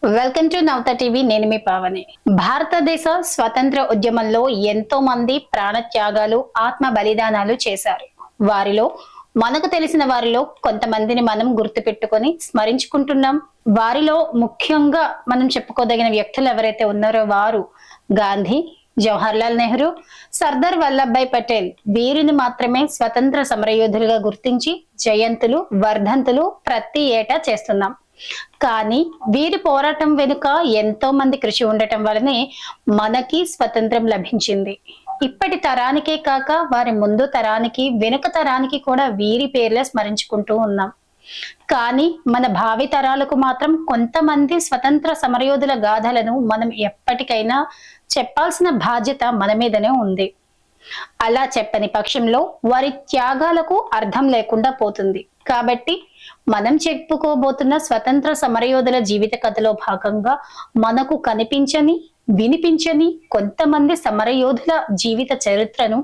Welcome to Navata TV. నేను మీ పావని. భారతదేశ స్వతంత్ర ఉద్యమంలో ఎంతో మంది ప్రాణ త్యాగాలు, ఆత్మ బలిదానాలు చేశారు. వారిలో మనకు తెలిసిన వారిలో కొంతమందిని మనం గుర్తు పెట్టుకొని స్మరించుకుంటున్నాం. వారిలో ముఖ్యంగా మనం చెప్పుకోదగిన వ్యక్తులు ఎవరైతే ఉన్నారో వారు గాంధీ, జవహర్లాల్ నెహ్రూ, సర్దార్ వల్లభాయ్ పటేల్. వీరిని మాత్రమే స్వతంత్ర సమరయోధులుగా గుర్తించి జయంతులు, వర్ధంతులు ప్రతి ఏటా చేస్తున్నాం. కానీ వీరి పోరాటం వెనుక ఎంతో మంది కృషి ఉండటం వలనే మనకి స్వతంత్రం లభించింది. ఇప్పటి తరానికే కాక వారి ముందు తరానికి, వెనుక తరానికి కూడా వీరి పేర్లే స్మరించుకుంటూ ఉన్నాం. కానీ మన భావి తరాలకు మాత్రం కొంతమంది స్వతంత్ర సమరయోధుల గాథలను మనం ఎప్పటికైనా చెప్పాల్సిన బాధ్యత మన మీదనే ఉంది. అలా చెప్పని పక్షంలో వారి త్యాగాలకు అర్థం లేకుండా పోతుంది. కాబట్టి మనం చెప్పుకోబోతున్న స్వతంత్ర సమరయోధుల జీవిత కథలో భాగంగా మనకు కనిపించని, వినిపించని కొంతమంది సమరయోధుల జీవిత చరిత్రను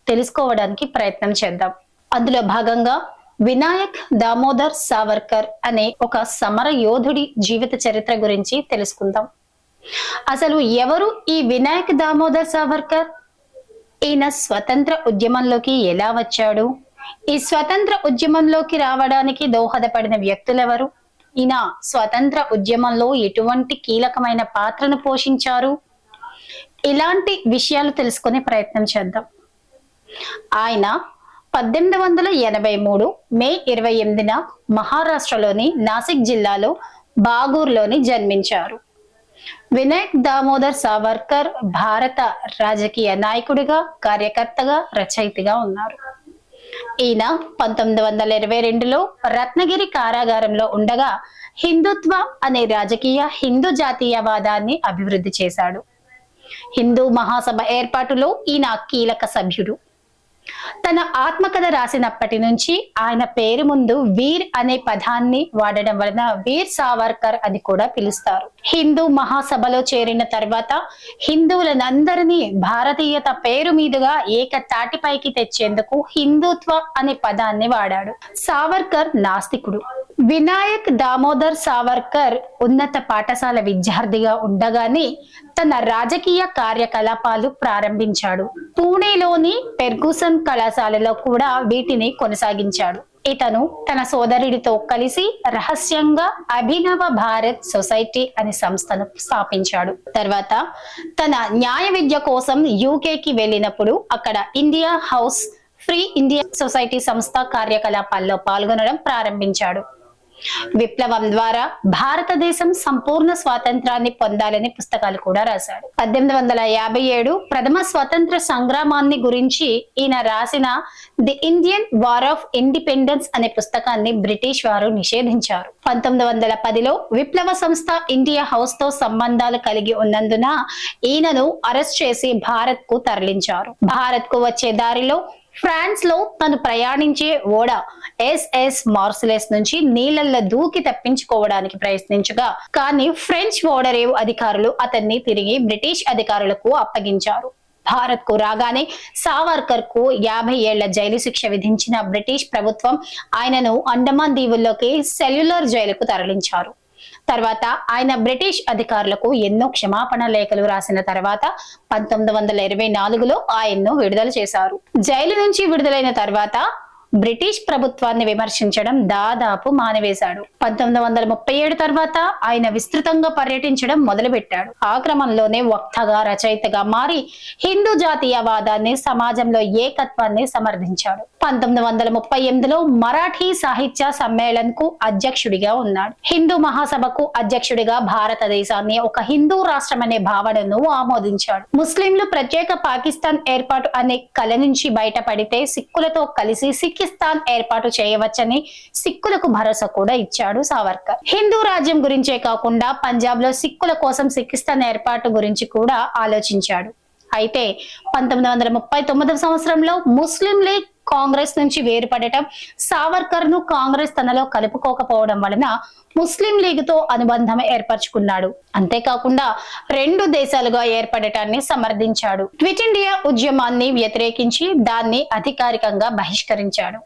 తెలుసుకోవడానికి ప్రయత్నం చేద్దాం. అందులో భాగంగా వినాయక్ దామోదర్ సావర్కర్ అనే ఒక సమర యోధుడి జీవిత చరిత్ర గురించి తెలుసుకుందాం. అసలు ఎవరు ఈ వినాయక్ దామోదర్ సావర్కర్? ఈయన స్వతంత్ర ఉద్యమంలోకి ఎలా వచ్చాడు? ఈ స్వతంత్ర ఉద్యమంలోకి రావడానికి దోహదపడిన వ్యక్తులెవరు? ఈయన స్వతంత్ర ఉద్యమంలో ఎటువంటి కీలకమైన పాత్రను పోషించారు? ఇలాంటి విషయాలు తెలుసుకునే ప్రయత్నం చేద్దాం. ఆయన 1883 మే 28న మహారాష్ట్రలోని నాసిక్ జిల్లాలో బాగూర్లోని జన్మించారు. వినాయక్ దామోదర్ సావర్కర్ భారత రాజకీయ నాయకుడిగా, కార్యకర్తగా, రచయితగా ఉన్నారు. ఈయన 1922లో రత్నగిరి కారాగారంలో ఉండగా హిందుత్వ అనే రాజకీయ హిందూ జాతీయవాదాన్ని అభివృద్ధి చేశాడు. హిందూ మహాసభ ఏర్పాటులో ఈయన కీలక సభ్యుడు. తన ఆత్మకథ రాసినప్పటి నుంచి ఆయన పేరు ముందు వీర్ అనే పదాన్ని వాడడం వలన వీర్ సావర్కర్ అని కూడా పిలుస్తారు. హిందూ మహాసభలో చేరిన తర్వాత హిందువులందరినీ భారతీయత పేరు మీదుగా ఏకతాటిపైకి తెచ్చేందుకు హిందుత్వ అనే పదాన్ని వాడాడు. సావర్కర్ నాస్తికుడు. వినాయక్ దామోదర్ సావర్కర్ ఉన్నత పాఠశాల విద్యార్థిగా ఉండగానే తన రాజకీయ కార్యకలాపాలు ప్రారంభించాడు. పూణేలోని ఫెర్గూసన్ కళాశాలలో కూడా వీటిని కొనసాగించాడు. ఇతను తన సోదరుడితో కలిసి రహస్యంగా అభినవ భారత్ సొసైటీ అనే సంస్థను స్థాపించాడు. తర్వాత తన న్యాయ విద్య కోసం యూకేకి వెళ్ళినప్పుడు అక్కడ India house, free India society సంస్థ కార్యకలాపాల్లో పాల్గొనడం ప్రారంభించాడు. విప్లవం ద్వారా భారతదేశం సంపూర్ణ స్వాతంత్రాన్ని పొందాలని పుస్తకాలు కూడా రాశాడు. 1857 ప్రథమ స్వతంత్ర సంగ్రామాన్ని గురించి ఈయన రాసిన the Indian war of independence అనే పుస్తకాన్ని బ్రిటిష్ వారు నిషేధించారు. 1910లో విప్లవ సంస్థ ఇండియా హౌస్ తో సంబంధాలు కలిగి ఉన్నందున ఈయనను అరెస్ట్ చేసి భారత్ కు తరలించారు. భారత్ కు వచ్చే దారిలో ఫ్రాన్స్ లో తను ప్రయాణించే ఓడ ఎస్ఎస్ మార్సిలెస్ నుంచి నీళ్లలో దూకి తప్పించుకోవడానికి ప్రయత్నించగా కానీ ఫ్రెంచ్ ఓడరేవు అధికారులు అతన్ని తిరిగి బ్రిటిష్ అధికారులకు అప్పగించారు. భారత్ కు రాగానే సావర్కర్ కు 50 ఏళ్ల జైలు శిక్ష విధించిన బ్రిటిష్ ప్రభుత్వం ఆయనను అండమాన్ దీవుల్లోకి సెల్యులర్ జైలుకు తరలించారు. తర్వాత ఆయన బ్రిటిష్ అధికారులకు ఎన్నో క్షమాపణ లేఖలు రాసిన తర్వాత 1924లో ఆయన్ను విడుదల చేశారు. జైలు నుంచి విడుదలైన తర్వాత బ్రిటిష్ ప్రభుత్వాన్ని విమర్శించడం దాదాపు మానివేశాడు. 1937 తర్వాత ఆయన విస్తృతంగా పర్యటించడం మొదలుపెట్టాడు. ఆ క్రమంలోనే వక్తగా, రచయితగా మారి హిందూ జాతీయవాదాన్ని, సమాజంలో ఏకత్వాన్ని సమర్థించాడు. 1938లో మరాఠీ సాహిత్య సమ్మేళన్ కు అధ్యక్షుడిగా ఉన్నాడు. హిందూ మహాసభకు అధ్యక్షుడిగా భారతదేశాన్ని ఒక హిందూ రాష్ట్రం అనే భావనను ఆమోదించాడు. ముస్లింలు ప్రత్యేక పాకిస్తాన్ ఏర్పాటు అనే కల నుంచి బయటపడితే సిక్కులతో కలిసి సిక్కిస్తాన్ ఏర్పాటు చేయవచ్చని సిక్కులకు భరోసా కూడా ఇచ్చాడు సావర్కర్. హిందూ రాజ్యం గురించే కాకుండా పంజాబ్ లో సిక్కుల కోసం సిక్కిస్తాన్ ఏర్పాటు గురించి కూడా ఆలోచించాడు. అయితే 1939 సంవత్సరంలో ముస్లిం లీగ్ కాంగ్రెస్ నుంచి వేరుపడటం, సావర్కర్ ను కాంగ్రెస్ తనలో కలుపుకోకపోవడం వలన ముస్లిం లీగ్ తో అనుబంధం ఏర్పరచుకున్నాడు. అంతేకాకుండా 2 దేశాలుగా ఏర్పడటాన్ని సమర్థించాడు. క్విట్ ఇండియా ఉద్యమాన్ని వ్యతిరేకించి దాన్ని అధికారికంగా బహిష్కరించాడు.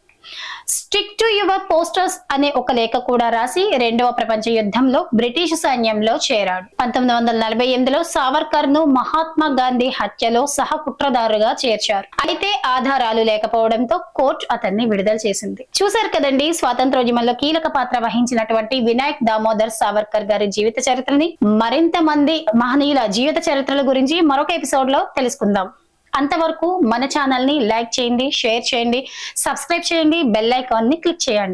స్టిక్ టు యువర్ పోస్టర్స్ అనే ఒక లేఖ కూడా రాసి రెండవ ప్రపంచ యుద్ధంలో బ్రిటిష్ సైన్యంలో చేరాడు. 1948లో సావర్కర్ ను మహాత్మా గాంధీ హత్యలో సహ కుట్రదారుగా చేర్చారు. అయితే ఆధారాలు లేకపోవడంతో కోర్టు అతన్ని విడుదల చేసింది. చూశారు కదండి, స్వాతంత్రోద్యమంలో కీలక పాత్ర వహించినటువంటి వినాయక్ దామోదర్ సావర్కర్ గారి జీవిత చరిత్రని. మరింత మంది మహనీయుల జీవిత చరిత్రల గురించి మరొక ఎపిసోడ్ లో తెలుసుకుందాం. అంతవరకు మన ఛానల్ ని లైక్ చేయండి, షేర్ చేయండి, సబ్స్క్రైబ్ చేయండి, బెల్ ఐకాన్ ని క్లిక్ చేయండి.